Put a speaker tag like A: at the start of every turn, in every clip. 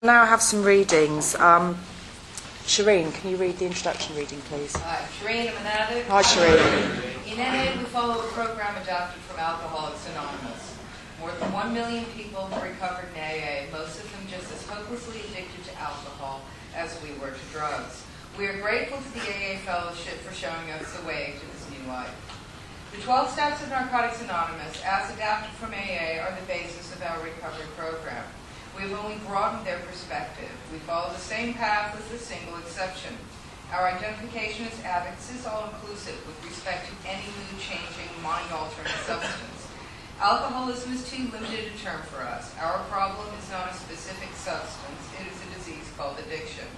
A: Now I have some readings. Shireen, can you read the introduction reading, please?
B: Hi, Shireen, I'm an addict.
A: Hi, Shireen.
B: In AA, we follow a program adopted from Alcoholics Anonymous. More than 1 million people have recovered in AA, most of them just as hopelessly addicted to alcohol as we were to drugs. We are grateful to the AA Fellowship for showing us the way to this new life. The 12 steps of Narcotics Anonymous, as adapted from AA, are the basis of our recovery program. We have only broadened their perspective. We follow the same path with a single exception. Our identification as addicts is all-inclusive with respect to any mood-changing, mind-altering substance. Alcoholism is too limited a term for us. Our problem is not a specific substance. It is a disease called addiction.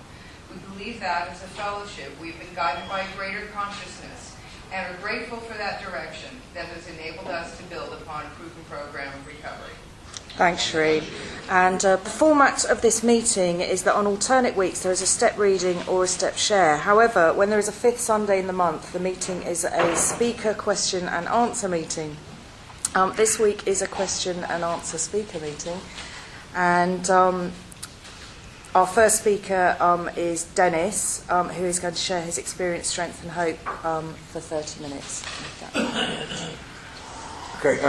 B: We believe that as a fellowship, we've been guided by a greater consciousness and are grateful for that direction that has enabled us to build upon a proven program of recovery.
A: Thanks, Shireen. And the format of this meeting is that on alternate weeks there is a step reading or a step share. However, when there is a fifth Sunday in the month, the meeting is a speaker question and answer meeting. This week is a question and answer speaker meeting. And our first speaker is Dennis, who is going to share his experience, strength and hope for 30 minutes.
C: Okay,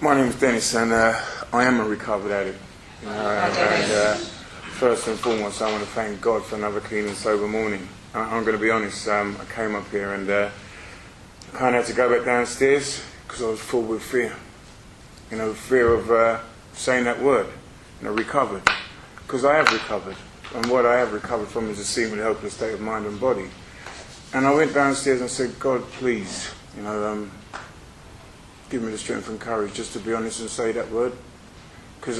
C: my name is Dennis, and I am a recovered addict. And first and foremost, I want to thank God for another clean and sober morning. I'm going to be honest, I came up here and I kind of had to go back downstairs because I was full with fear. Fear of saying that word, recovered. Because I have recovered, and what I have recovered from is a seemingly hopeless state of mind and body. And I went downstairs and said, God, please, give me the strength and courage just to be honest and say that word. Because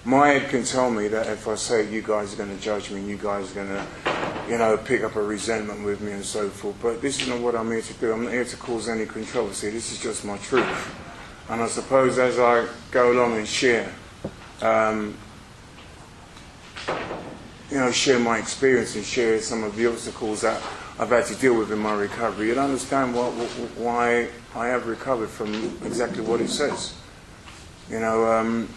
C: my head can tell me that if I say it, you guys are going to judge me and you guys are going to, pick up a resentment with me and so forth. But this is not what I'm here to do. I'm not here to cause any controversy. This is just my truth. And I suppose as I go along and share, share my experience and share some of the obstacles that I've had to deal with in my recovery, you'll understand why I have recovered from exactly what it says. And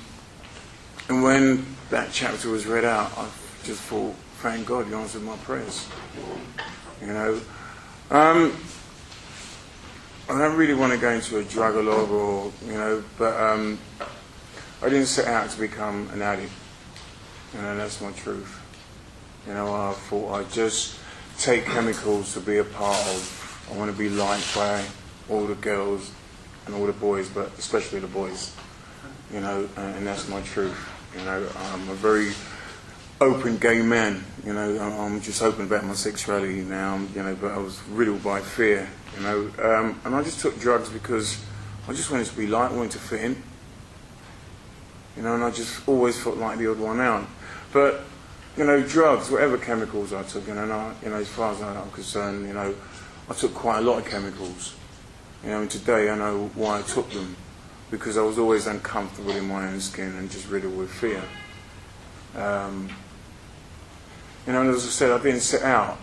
C: when that chapter was read out, I just thought, thank God, He answered my prayers. I don't really want to go into a drug-a-log but I didn't set out to become an addict. That's my truth. I thought I'd just take chemicals to be a part of. I want to be liked by all the girls and all the boys, but especially the boys. And that's my truth. I'm a very open gay man. I'm just open about my sexuality now. But I was riddled by fear. And I just took drugs because I just wanted to be liked, wanted to fit in. And I just always felt like the odd one out. But drugs, whatever chemicals I took, as far as I'm concerned, I took quite a lot of chemicals. And today I know why I took them, because I was always uncomfortable in my own skin and just riddled with fear. And as I said, I didn't set out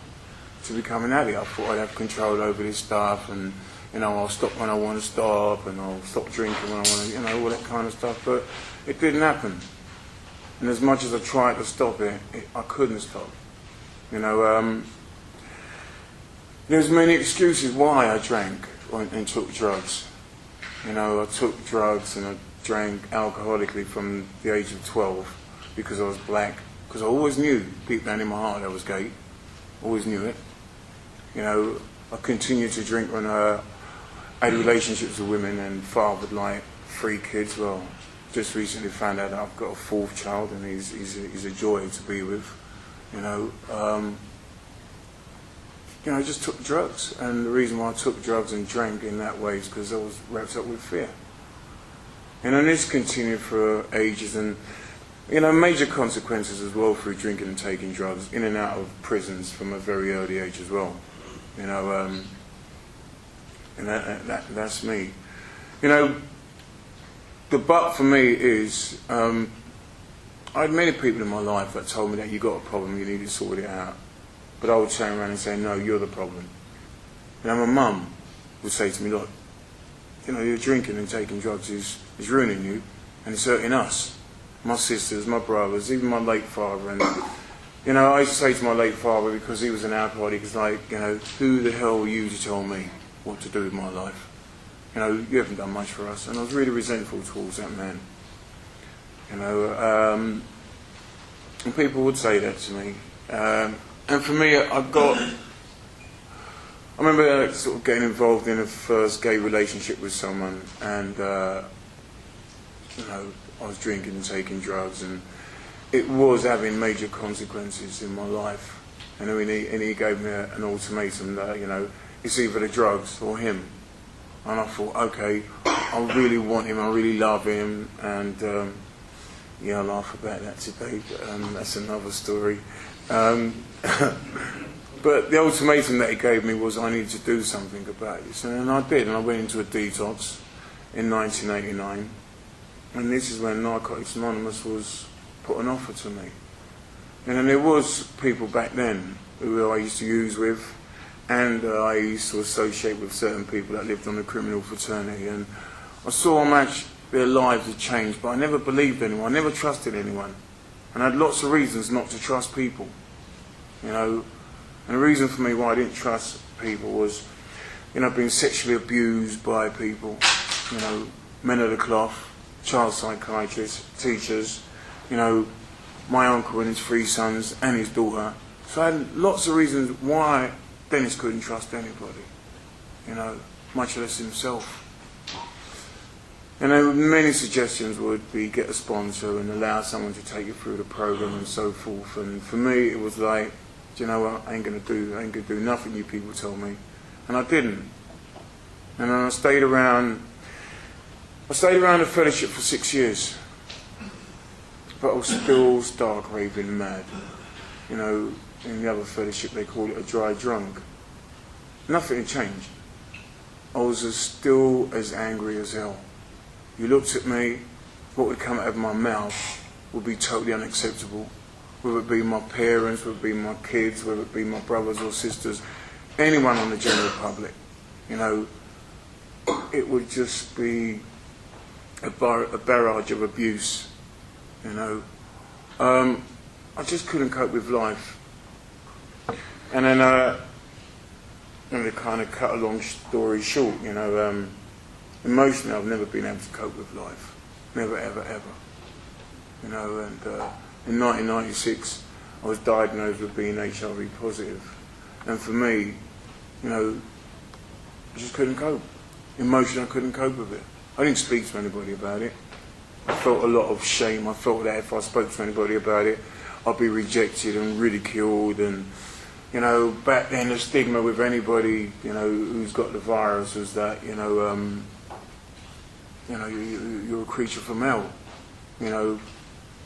C: to become an addict. I thought I'd have control over this stuff, and I'll stop when I want to stop, and I'll stop drinking when I want to, all that kind of stuff. But it didn't happen. And as much as I tried to stop it, I couldn't stop. There's many excuses why I drank and took drugs. I took drugs and I drank alcoholically from the age of 12 because I was black. Because I always knew, deep down in my heart, I was gay. Always knew it. I continued to drink when I had relationships with women and fathered like 3 kids. Well, just recently found out that I've got a 4th child, and he's a joy to be with. I just took drugs, and the reason why I took drugs and drank in that way is because I was wrapped up with fear. And this continued for ages, and major consequences as well through drinking and taking drugs, in and out of prisons from a very early age as well. And that's me. The but for me is, I had many people in my life that told me that you got a problem, you need to sort it out. But I would turn around and say, no, you're the problem. My mum would say to me, look, you're drinking and taking drugs is ruining you, and it's hurting us. my sisters, my brothers, even my late father. And, you know, I used to say to my late father, because he was an alcoholic, he's like, you know, who the hell are you to tell me what to do with my life? You know, you haven't done much for us. And I was really resentful towards that man. You know, and people would say that to me. And for me, I remember sort of getting involved in a first gay relationship with someone, and you know, I was drinking and taking drugs, and it was having major consequences in my life. And he gave me an ultimatum that, you know, it's either the drugs or him. And I thought, okay, I really want him, I really love him, and yeah, I laugh about that today, but that's another story. But the ultimatum that he gave me was I needed to do something about this, and I did, and I went into a detox in 1989, and this is when Narcotics Anonymous was put an offer to me. And then there was people back then who I used to use with, and I used to associate with certain people that lived on the criminal fraternity, and I saw how much their lives had changed, but I never believed anyone, I never trusted anyone, and I had lots of reasons not to trust people, you know. And the reason for me why I didn't trust people was, you know, being sexually abused by people, you know, men of the cloth, child psychiatrists, teachers, you know, my uncle and his 3 sons and his daughter. So I had lots of reasons why Dennis couldn't trust anybody, you know, much less himself. And many suggestions would be get a sponsor and allow someone to take you through the program and so forth. And for me, it was like, do you know what? I ain't gonna do nothing you people tell me, and I didn't. And then I stayed around the fellowship for 6 years, but I was still stark raving mad. You know, in the other fellowship they call it a dry drunk. Nothing had changed. I was still as angry as hell. You looked at me, what would come out of my mouth would be totally unacceptable. Whether it be my parents, whether it be my kids, whether it be my brothers or sisters, anyone on the general public, you know, it would just be a barrage of abuse, you know. I just couldn't cope with life. And then, to kind of cut a long story short, you know, emotionally I've never been able to cope with life. Never, ever, ever. You know, and in 1996 I was diagnosed with being HIV positive. And for me, you know, I just couldn't cope. Emotionally I couldn't cope with it. I didn't speak to anybody about it. I felt a lot of shame. I felt that if I spoke to anybody about it, I'd be rejected and ridiculed. And, you know, back then the stigma with anybody, you know, who's got the virus was that, you know, you're a creature from hell. You know,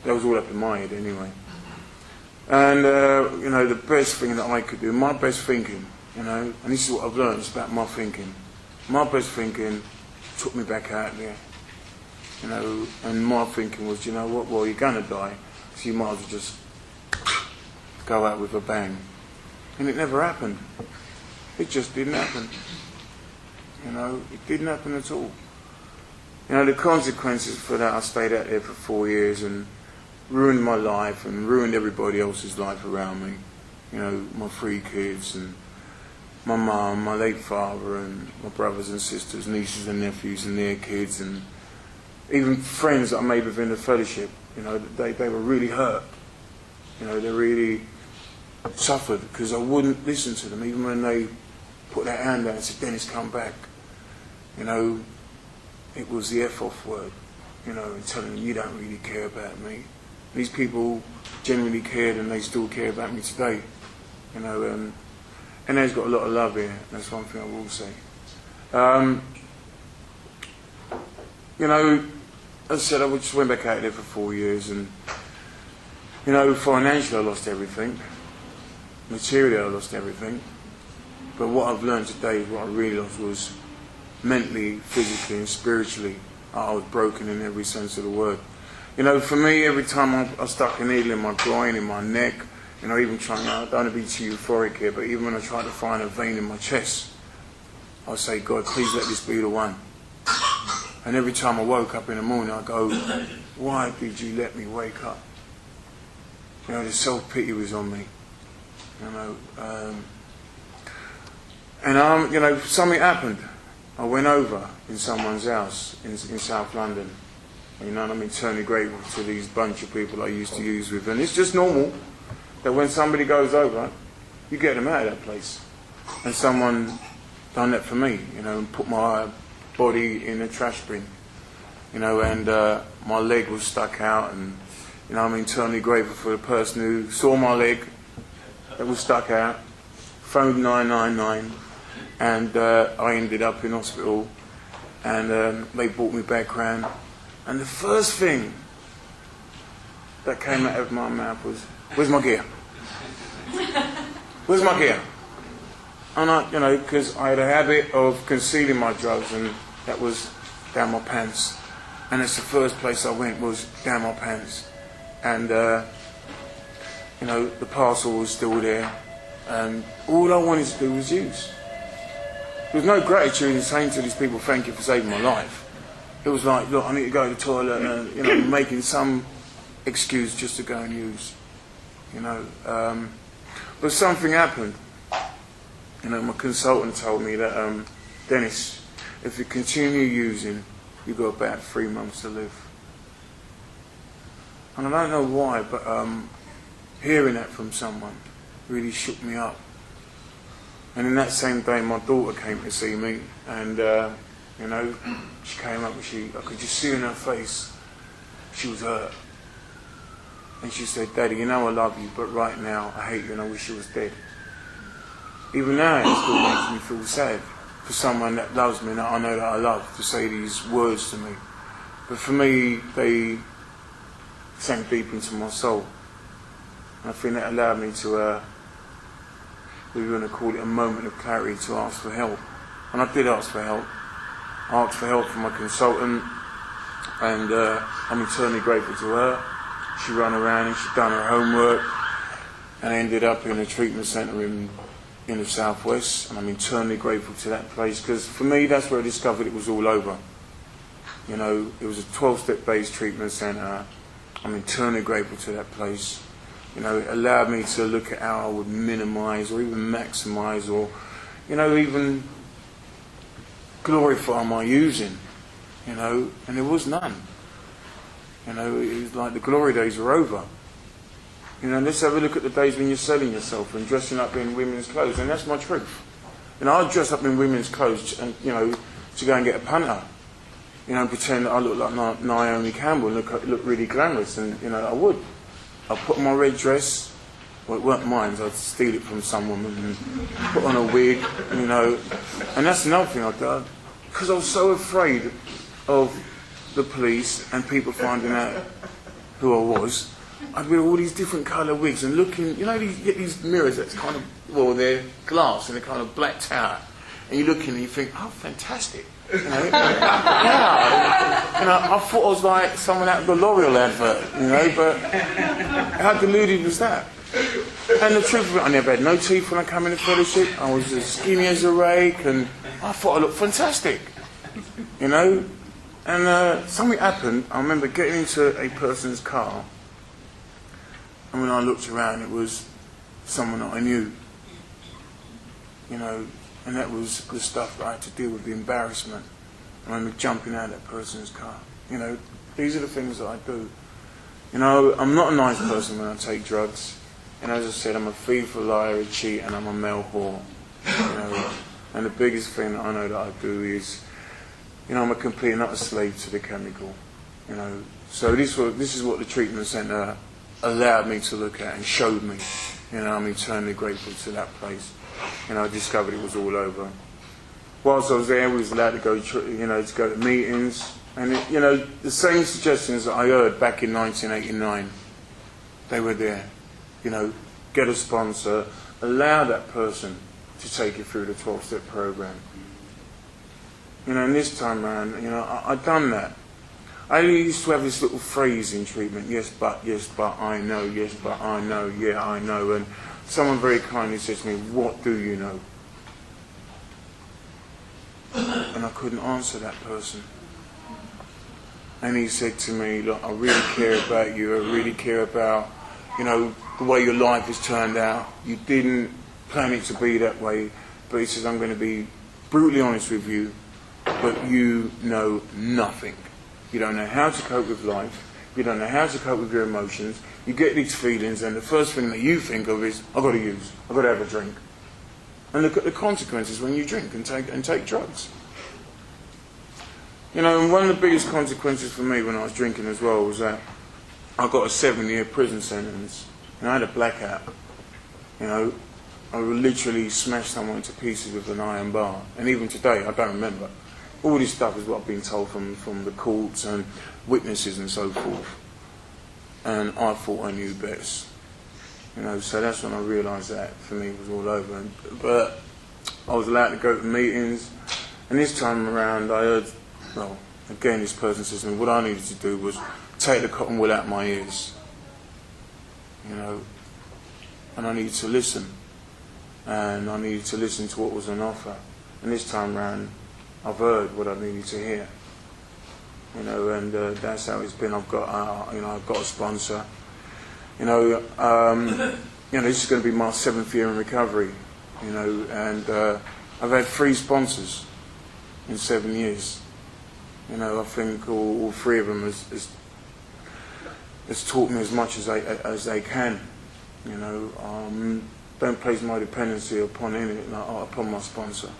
C: that was all up in my head anyway. And, you know, the best thing that I could do, my best thinking, you know, and this is what I've learned, it's about my thinking. My best thinking took me back out there, you know, and my thinking was, you know what, well, you're going to die, so you might as well just go out with a bang. And it never happened. It just didn't happen. You know, it didn't happen at all. You know, the consequences for that, I stayed out there for 4 years and ruined my life and ruined everybody else's life around me. You know, my 3 kids and my mum, my late father and my brothers and sisters, nieces and nephews and their kids, and even friends that I made within the fellowship. You know, they were really hurt. You know, they really suffered because I wouldn't listen to them, even when they put their hand out and said, Dennis, come back. You know, it was the F-off word, you know, and telling them, you don't really care about me. These people genuinely cared and they still care about me today. You know, and they've got a lot of love here, that's one thing I will say. You know, as I said, I just went back out there for 4 years and, you know, financially I lost everything. Materially I lost everything. But what I've learned today, what I really lost was mentally, physically and spiritually. I was broken in every sense of the word. You know, for me, every time I stuck a needle in my groin, in my neck, you know, even trying, I don't want to be too euphoric here, but even when I tried to find a vein in my chest, I'd say, God, please let this be the one. And every time I woke up in the morning, I go, why did you let me wake up? You know, the self-pity was on me. You know, you know, something happened. I went over in someone's house in South London. You know, and I'm eternally grateful to these bunch of people I used to use with. And it's just normal that when somebody goes over, you get them out of that place. And someone done that for me, you know, and put my body in a trash bin. You know, and my leg was stuck out, and, you know, I'm eternally grateful for the person who saw my leg that was stuck out, phoned 999, and I ended up in hospital, and they brought me back round. And the first thing that came out of my mouth was, where's my gear? Where's my gear? And I, you know, because I had a habit of concealing my drugs, and that was down my pants. And it's the first place I went was down my pants. And, you know, the parcel was still there. And all I wanted to do was use. There was no gratitude in saying to these people, thank you for saving my life. It was like, look, I need to go to the toilet, and, you know, making some excuse just to go and use. You know, but something happened. You know, my consultant told me that, Dennis, if you continue using, you've got about 3 months to live. And I don't know why, but hearing that from someone really shook me up. And in that same day, my daughter came to see me, and you know, she came up and I could just see in her face, she was hurt. And she said, Daddy, you know I love you, but right now I hate you and I wish you was dead. Even now it still makes me feel sad for someone that loves me, that I know that I love, to say these words to me. But for me, they sank deep into my soul. And I think that allowed me to, we were going to call it a moment of clarity, to ask for help. And I did ask for help. I asked for help from my consultant, and I'm eternally grateful to her. She ran around and she done her homework, and I ended up in a treatment centre in the southwest, and I'm eternally grateful to that place, because for me that's where I discovered it was all over. You know, it was a 12-step based treatment centre. I'm eternally grateful to that place. You know, it allowed me to look at how I would minimise or even maximise, or, you know, even glorify my using, you know, and there was none. You know, it was like the glory days were over. You know, let's have a look at the days when you're selling yourself and dressing up in women's clothes, and that's my truth. You know, I'd dress up in women's clothes, and, you know, to go and get a punter. You know, pretend that I look like Naomi Campbell, look really glamorous, and, you know, I would. I'd put on my red dress. Well, it weren't mine, so I'd steal it from some woman and put on a wig, you know. And that's another thing I'd do, because I was so afraid of the police and people finding out who I was. I'd wear all these different colour wigs and looking, you know, you get these mirrors that's kind of, well, they're glass and they're kind of blacked out. And you look in and you think, oh, fantastic. You know, yeah. You know, I thought I was like someone out of the L'Oreal advert, you know, but how deluded was that? And the truth of it, I never had no teeth when I came into fellowship. I was as skinny as a rake, and I thought I looked fantastic, you know. And something happened. I remember getting into a person's car, and when I looked around, it was someone that I knew, you know, and that was the stuff that I had to deal with, the embarrassment. I remember jumping out of that person's car. You know, these are the things that I do. You know, I'm not a nice person when I take drugs. And as I said, I'm a thief, a liar, a cheat, and I'm a male whore. You know, and the biggest thing that I know that I do is, you know, I'm a complete and utter slave to the chemical. You know, so this is what the treatment centre allowed me to look at and showed me. You know, I'm eternally grateful to that place. You know, I discovered it was all over. Whilst I was there, we was allowed to go, you know, to go to meetings, and it, you know, the same suggestions that I heard back in 1989, they were there. You know, get a sponsor, allow that person to take you through the 12-step program. You know, and this time around, you know, I'd done that. I used to have this little phrase in treatment, yes, but, I know, yes, but, I know, yeah, I know. And someone very kindly said to me, what do you know? And I couldn't answer that person. And he said to me, look, I really care about you. I really care about, the way your life has turned out. You didn't plan it to be that way. But he says, I'm going to be brutally honest with you, but you know nothing. You don't know how to cope with life. You don't know how to cope with your emotions. You get these feelings, and the first thing that you think of is, I've got to have a drink. And look at the consequences when you drink and take drugs. And one of the biggest consequences for me when I was drinking as well was that I got a 7-year prison sentence, and I had a blackout. I would literally smash someone to pieces with an iron bar, and even today I don't remember. All this stuff is what I've been told from the courts and witnesses and so forth. And I thought I knew best. So that's when I realised that for me it was all over. But I was allowed to go to meetings, and this time around I heard, again this person says to me, what I needed to do was take the cotton wool out my ears. And I needed to listen. And I needed to listen to what was on offer. And this time round, I've heard what I needed to hear. And that's how it's been. I've got a sponsor. This is going to be my 7th year in recovery. And I've had 3 sponsors in 7 years. I think all 3 of them has taught me as much as they can. Don't place my dependency upon upon my sponsor.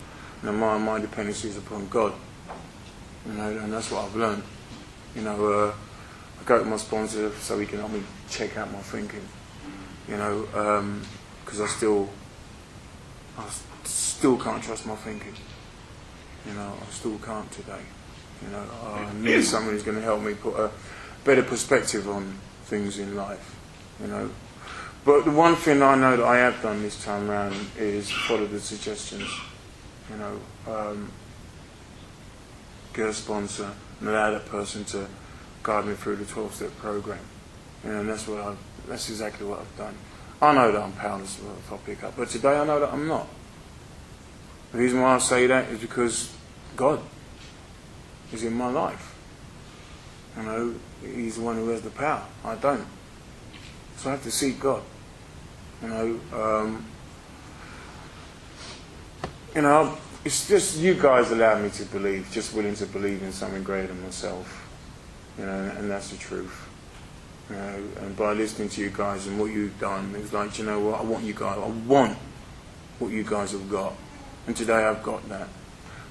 C: My dependency is upon God. And that's what I've learned. I go to my sponsor so he can help me check out my thinking. Because I still can't trust my thinking. I still can't today. I need someone who's going to help me put a better perspective on things in life. But the one thing I know that I have done this time around is follow the suggestions. Get a sponsor and allow that person to guide me through the 12-step program. And that's exactly what I've done. I know that I'm powerless if I pick up, but today I know that I'm not. The reason why I say that is because God is in my life. He's the one who has the power. I don't. So I have to seek God. It's just you guys allow me to believe, just willing to believe in something greater than myself. And that's the truth. And by listening to you guys and what you've done, it's like, I want what you guys have got. And today I've got that.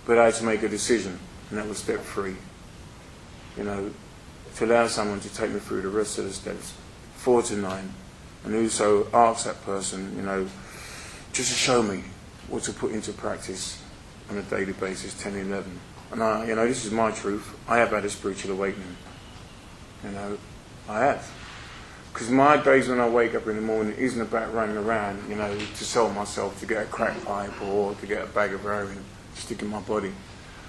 C: But I had to make a decision, and that was step 3. To allow someone to take me through the rest of the steps, 4 to 9, and also ask that person, just to show me what to put into practice on a daily basis, 10, 11. And this is my truth. I have had a spiritual awakening. I have. Because my days when I wake up in the morning isn't about running around, to sell myself, to get a crack pipe or to get a bag of heroin, to stick in my body.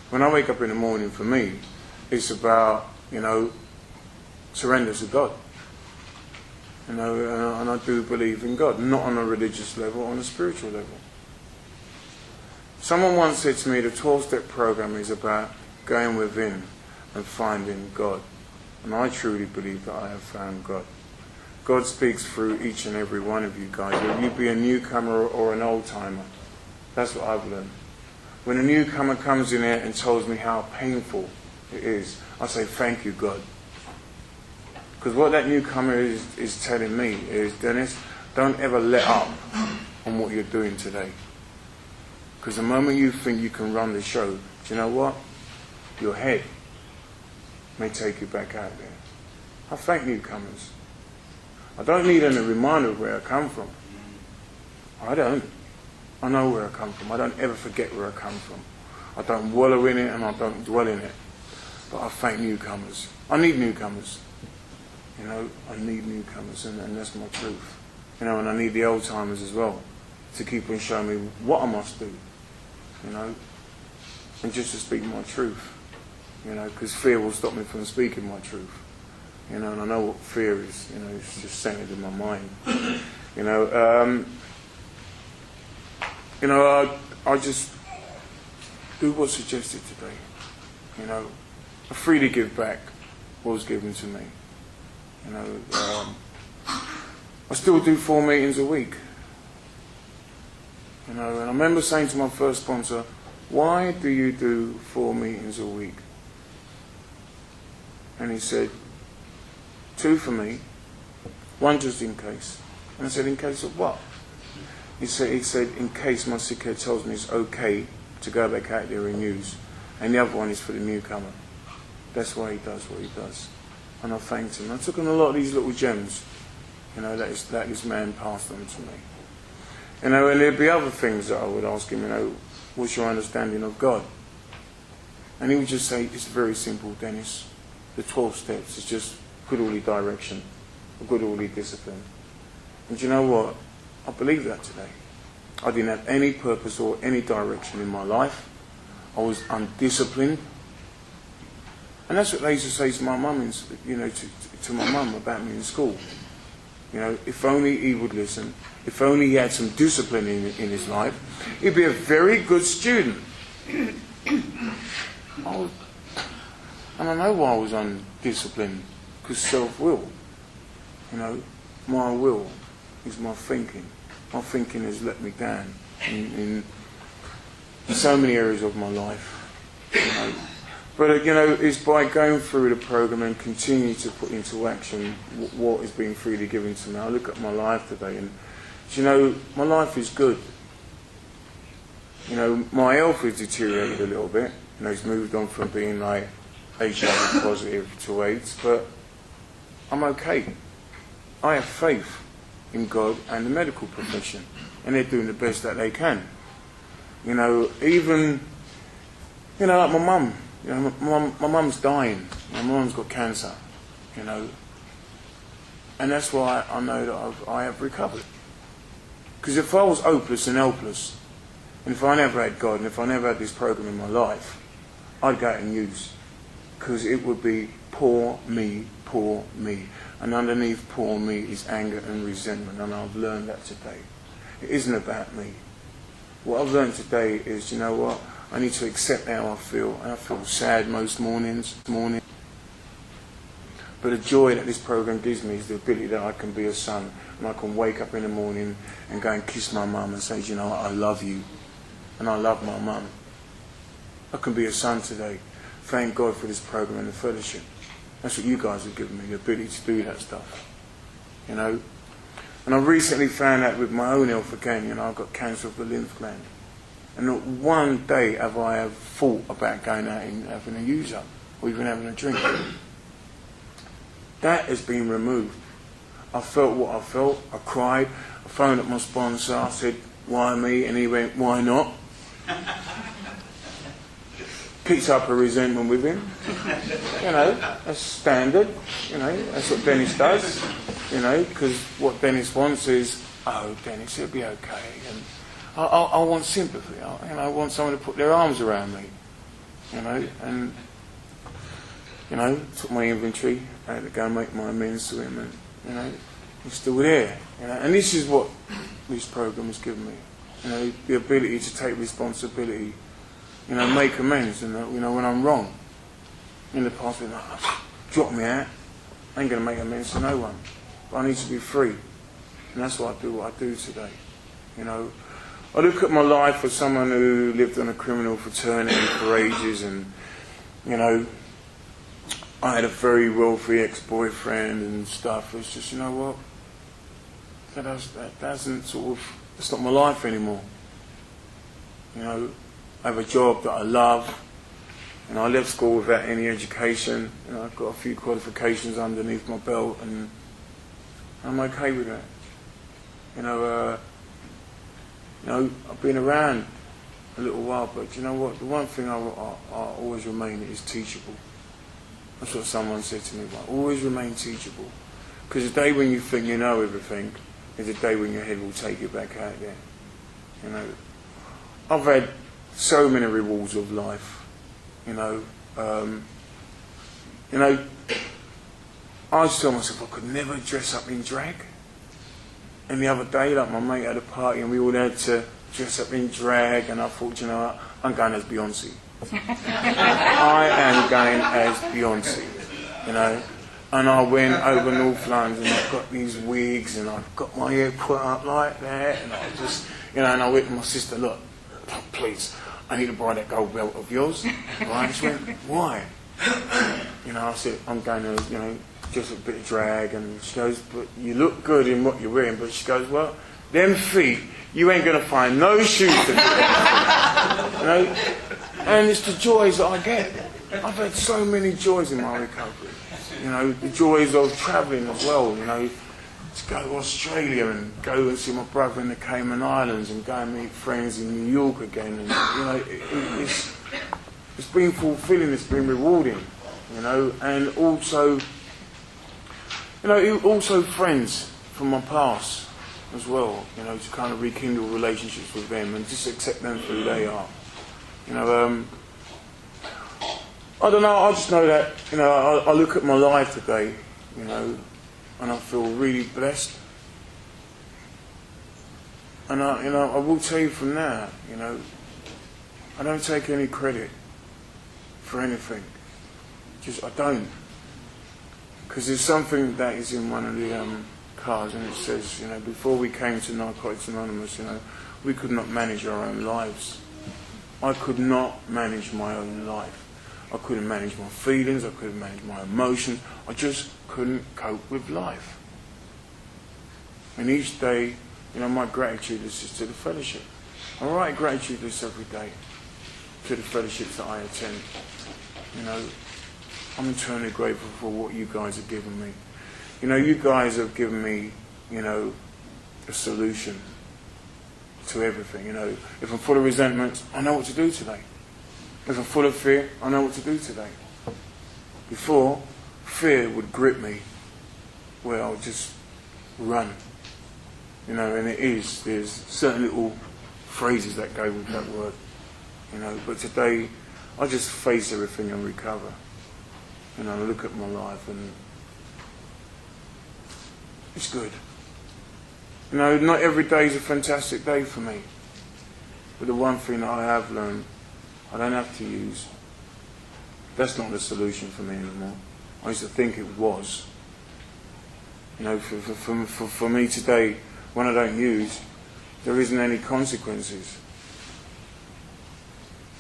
C: When I wake up in the morning, for me, it's about, surrender to God. And I do believe in God, not on a religious level, on a spiritual level. Someone once said to me, the 12-step program is about going within and finding God. And I truly believe that I have found God. God speaks through each and every one of you guys, whether you be a newcomer or an old-timer. That's what I've learned. When a newcomer comes in here and tells me how painful it is, I say, thank you, God. Because what that newcomer is telling me is, Dennis, don't ever let up on what you're doing today. Because the moment you think you can run the show, do you know what? Your head may take you back out there. I thank newcomers. I don't need any reminder of where I come from. I don't. I know where I come from. I don't ever forget where I come from. I don't wallow in it and I don't dwell in it. But I thank newcomers. I need newcomers. I need newcomers, and that's my truth. And I need the old timers as well to keep on showing me what I must do. And just to speak my truth. Because fear will stop me from speaking my truth. And I know what fear is. It's just centered in my mind. I just do what's suggested today. I'm free to give back. was given to me. You know, I still do 4 meetings a week. You know, and I remember saying to my first sponsor, "Why do you do 4 meetings a week?" And he said, 2 for me, 1 just in case. And I said, "In case of what?" He said, "In case my sick head tells me it's okay to go back out there and use. And the other one is for the newcomer." That's why he does what he does. And I thanked him. I took on a lot of these little gems, you know, that this man passed on to me. You know, and there'd be other things that I would ask him, you know, what's your understanding of God? And he would just say, "It's very simple, Dennis. The 12 steps is just good orderly direction, good orderly discipline." And you know what? I believe that today. I didn't have any purpose or any direction in my life. I was undisciplined. And that's what they used to say to my mum, you know, to my mum about me in school. You know, if only he would listen, if only he had some discipline in his life, he'd be a very good student. And I know why I was undisciplined, because self-will. You know, my will is my thinking. My thinking has let me down in so many areas of my life. You know. But, you know, it's by going through the program and continuing to put into action what is being freely given to me. I look at my life today and, you know, my life is good. You know, my health has deteriorated a little bit. You know, it's moved on from being like HIV positive to AIDS, but I'm okay. I have faith in God and the medical profession, and they're doing the best that they can. You know, even, you know, like my mum. You know, my mum's dying. My mum's got cancer, you know. And that's why I know that I have recovered. Because if I was hopeless and helpless, and if I never had God, and if I never had this program in my life, I'd go out and use. Because it would be poor me, poor me. And underneath poor me is anger and resentment, and I've learned that today. It isn't about me. What I've learned today is, you know what? I need to accept how I feel, and I feel sad most mornings. But the joy that this program gives me is the ability that I can be a son, and I can wake up in the morning and go and kiss my mum and say, "You know what, I love you, and I love my mum." I can be a son today. Thank God for this program and the fellowship. That's what you guys have given me, the ability to do that stuff. You know? And I recently found out with my own health again, you know, I've got cancer of the lymph gland. And not one day have I ever thought about going out and having a use-up or even having a drink. That has been removed. I felt what I felt. I cried. I phoned up my sponsor. I said, "Why me?" And he went, "Why not?" Picked up a resentment with him. You know, that's standard. You know, that's what Dennis does. You know, because what Dennis wants is, "Oh, Dennis, it'll be okay." And I want sympathy. I want someone to put their arms around me. You know, and you know, took my inventory. I had to go and make my amends to him, and you know, he's still there. You know, and this is what this program has given me. You know, the ability to take responsibility. You know, make amends. And you know, when I'm wrong. In the past, I've been like, "Drop me out. I ain't going to make amends to no one. But I need to be free." And that's why I do what I do today. You know. I look at my life as someone who lived on a criminal fraternity for ages, and, you know, I had a very wealthy ex-boyfriend and stuff. It's just, you know what, that doesn't sort of, it's not my life anymore. You know, I have a job that I love, and I left school without any education. You know, I've got a few qualifications underneath my belt, and I'm okay with that. You know, I've been around a little while, but you know what? The one thing I always remain is teachable. That's what someone said to me. Like, always remain teachable. Because the day when you think you know everything is the day when your head will take you back out there. You know, I've had so many rewards of life. You know, I just tell myself I could never dress up in drag. And the other day, like, my mate had a party and we all had to dress up in drag, and I thought, you know what, I'm going as Beyonce. I am going as Beyonce. you know. And I went over North London, and I've got these wigs, and I've got my hair put up like that, and I just, you know, and I went to my sister, look, please, I need to buy that gold belt of yours. Right? She went, why? You know, I said, I'm going to, you know, just a bit of drag, and she goes, but you look good in what you're wearing, but she goes, well, them feet, you ain't going to find no shoes to fit them. You know, and it's the joys that I get. I've had so many joys in my recovery. You know, the joys of travelling as well, you know, to go to Australia and go and see my brother in the Cayman Islands and go and meet friends in New York again. And, you know, it's been fulfilling, it's been rewarding, you know, and also, you know, also friends from my past as well, you know, to kind of rekindle relationships with them and just accept them for who they are. You know, I don't know, I just know that, you know, I look at my life today, you know, and I feel really blessed. And I will tell you from now, you know, I don't take any credit for anything. Just, I don't. Because there's something that is in one of the cards, and it says, you know, before we came to Narcotics Anonymous, you know, we could not manage our own lives. I could not manage my own life. I couldn't manage my feelings, I couldn't manage my emotions, I just couldn't cope with life. And each day, you know, my gratitude is just to the fellowship. I write gratitude list every day to the fellowships that I attend. You know, I'm eternally grateful for what you guys have given me. You know, you guys have given me, you know, a solution to everything. You know, if I'm full of resentment, I know what to do today. If I'm full of fear, I know what to do today. Before, fear would grip me where I would just run. You know, and there's certain little phrases that go with that word. You know, but today, I just face everything and recover. You know, I look at my life and it's good. You know, not every day is a fantastic day for me. But the one thing that I have learned, I don't have to use. That's not the solution for me anymore. I used to think it was. You know, for me today, when I don't use, there isn't any consequences.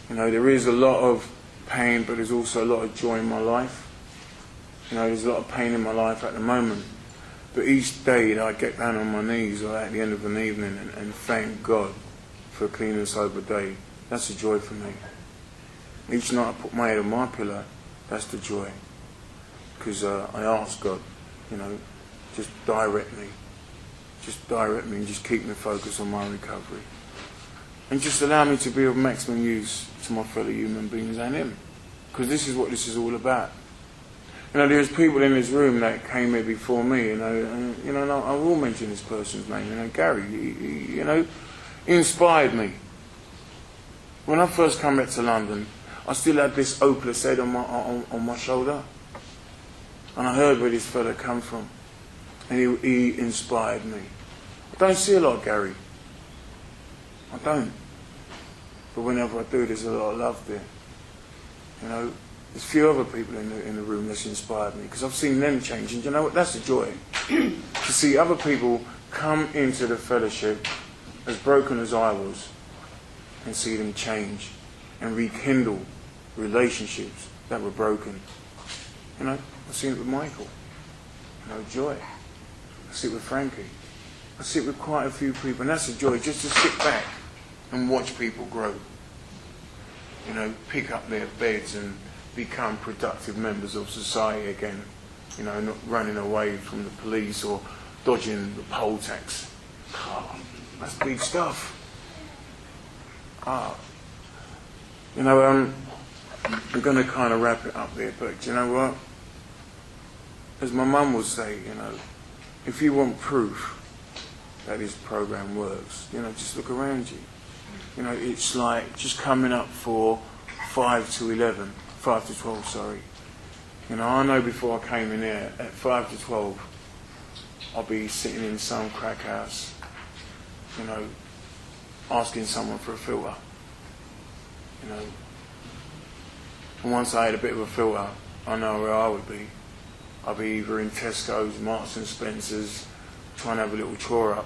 C: You know, there is a lot of pain, but there's also a lot of joy in my life. You know, there's a lot of pain in my life at the moment. But each day that I get down on my knees or at the end of an evening and thank God for a clean and sober day, that's a joy for me. Each night I put my head on my pillow, that's the joy. Because I ask God, you know, just direct me. Just direct me and just keep me focused on my recovery. And just allow me to be of maximum use to my fellow human beings and him. Because this is what this is all about. You know, there's people in this room that came here before me, you know, and I will mention this person's name, you know, Gary, you know, he inspired me. When I first came back to London, I still had this hopeless head on my shoulder. And I heard where this fella come from. And he inspired me. I don't see a lot of Gary. I don't. But whenever I do, there's a lot of love there. You know, there's a few other people in the room that's inspired me. Because I've seen them change. And you know what? That's the joy. To see other people come into the fellowship as broken as I was. And see them change. And rekindle relationships that were broken. You know, I've seen it with Michael. You know, joy. I see it with Frankie. I see it with quite a few people. And that's a joy, just to sit back and watch people grow. You know, pick up their beds and become productive members of society again. You know, not running away from the police or dodging the poll tax. Oh, that's big stuff. You know, I'm going to kind of wrap it up there, but you know what? As my mum would say, you know, if you want proof that this program works, you know, just look around you. You know, it's like just coming up for 5 to 12, sorry. You know, I know before I came in here, at 5 to 12, I'll be sitting in some crack house, you know, asking someone for a filter. You know, and once I had a bit of a filter, I know where I would be. I'll be either in Tesco's, Marks and Spencer's, trying to have a little chore up.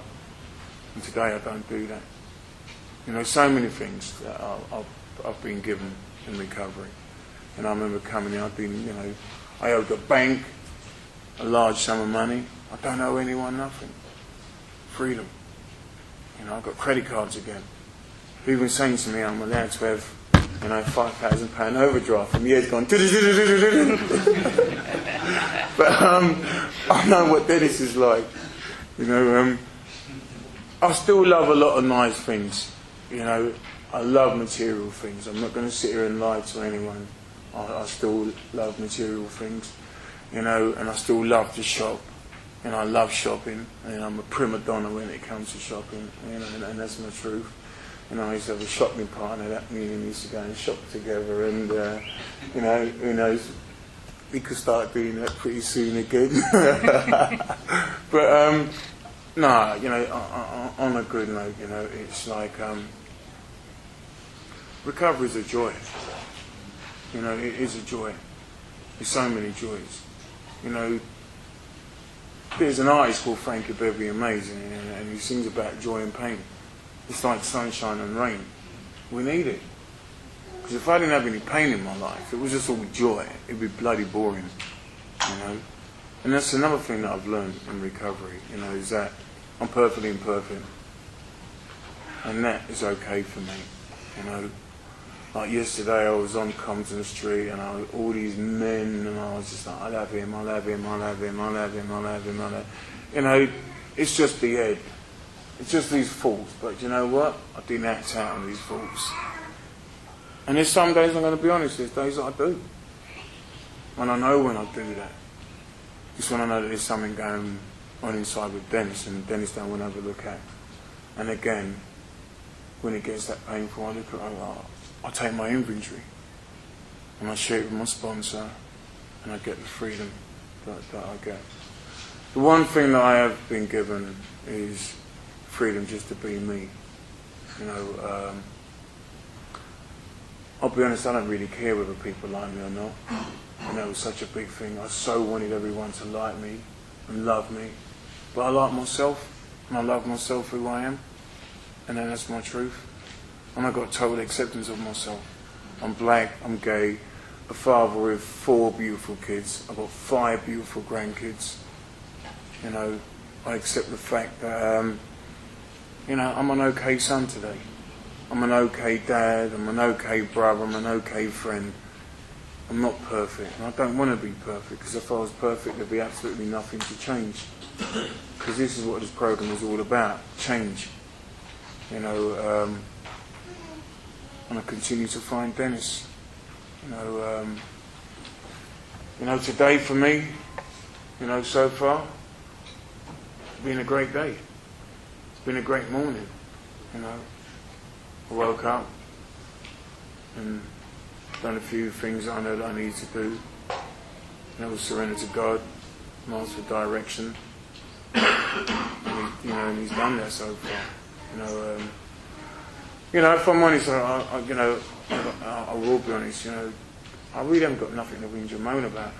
C: And today I don't do that. You know, so many things that I've been given in recovery. And I remember coming in, I owed the bank a large sum of money. I don't owe anyone nothing. Freedom. You know, I've got credit cards again. People been saying to me I'm allowed to have, £5,000 overdraft. And the head's gone. But I know what Dennis is like. You know, I still love a lot of nice things. You know, I love material things. I'm not going to sit here and lie to anyone. I still love material things. You know, and I still love to shop. And I love shopping. And I'm a prima donna when it comes to shopping. You know, and that's my truth. And I used to have a shopping partner that me and him used to go and shop together. And, you know, who knows, we could start doing that pretty soon again. But, no, you know, on a good note, you know, it's like recovery is a joy. You know, it is a joy. There's so many joys. You know, there's an artist called Frankie Beverly Amazing, and he sings about joy and pain. It's like sunshine and rain. We need it. Because if I didn't have any pain in my life, it was just all joy, it'd be bloody boring. You know? And that's another thing that I've learned in recovery, you know, is that I'm perfectly imperfect. And that is okay for me. You know? Like yesterday I was on Compton Street and all these men, and I was just like, I love him, I love him, I love him, I love him, I love him, I love him. You know, it's just the head. It's just these thoughts. But you know what? I didn't act out on these thoughts. And there's some days, I'm going to be honest, there's days that I do. And I know when I do that. Just when I know that there's something going on inside with Dennis, and Dennis don't want to have a look at. And again, when it gets that painful, I look at it, I take my inventory and I share it with my sponsor, and I get the freedom that I get. The one thing that I have been given is freedom just to be me. You know, I'll be honest, I don't really care whether people like me or not. You know, it was such a big thing. I so wanted everyone to like me and love me. But I like myself, and I love myself who I am. And then that's my truth. And I've got total acceptance of myself. I'm black, I'm gay, a father with 4 beautiful kids. I've got 5 beautiful grandkids. You know, I accept the fact that, you know, I'm an okay son today. I'm an okay dad, I'm an okay brother, I'm an okay friend. I'm not perfect, and I don't want to be perfect, because if I was perfect there'd be absolutely nothing to change. Because this is what this program is all about, change. You know, and I continue to find Dennis. You know, today for me, you know, so far, it's been a great day. It's been a great morning, you know. I woke up and done a few things that I know that I need to do. You know, surrender to God, and ask for direction. And he's done that so far. You know, if I'm honest, I will be honest. You know, I really haven't got nothing to whinge and moan about.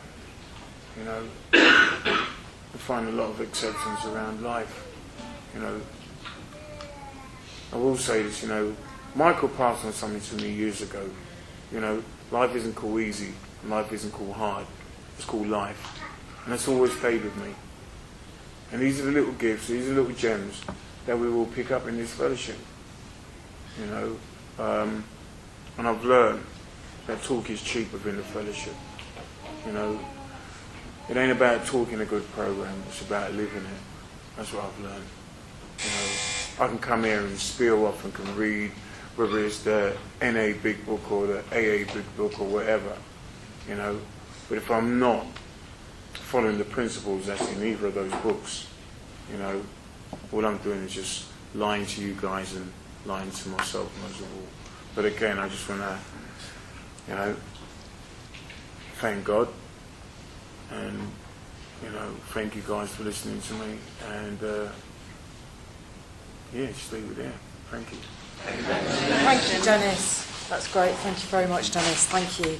C: You know, I find a lot of acceptance around life. You know, I will say this. You know, Michael passed on something to me years ago. You know, life isn't called easy, and life isn't called hard. It's called life, and that's always stayed with me. And these are the little gifts, these are the little gems that we will pick up in this fellowship. You know, and I've learned that talk is cheap within the fellowship. You know, it ain't about talking a good program, it's about living it. That's what I've learned. You know, I can come here and spiel off and can read, whether it's the NA big book or the AA big book or whatever, you know. But if I'm not following the principles that's in either of those books, you know, all I'm doing is just lying to you guys and lying to myself most of all. But again, I just want to, you know, thank God, and, you know, thank you guys for listening to me, and yeah, just leave it there. Thank you.
A: Thank you, Dennis. That's great. Thank you very much, Dennis. Thank you.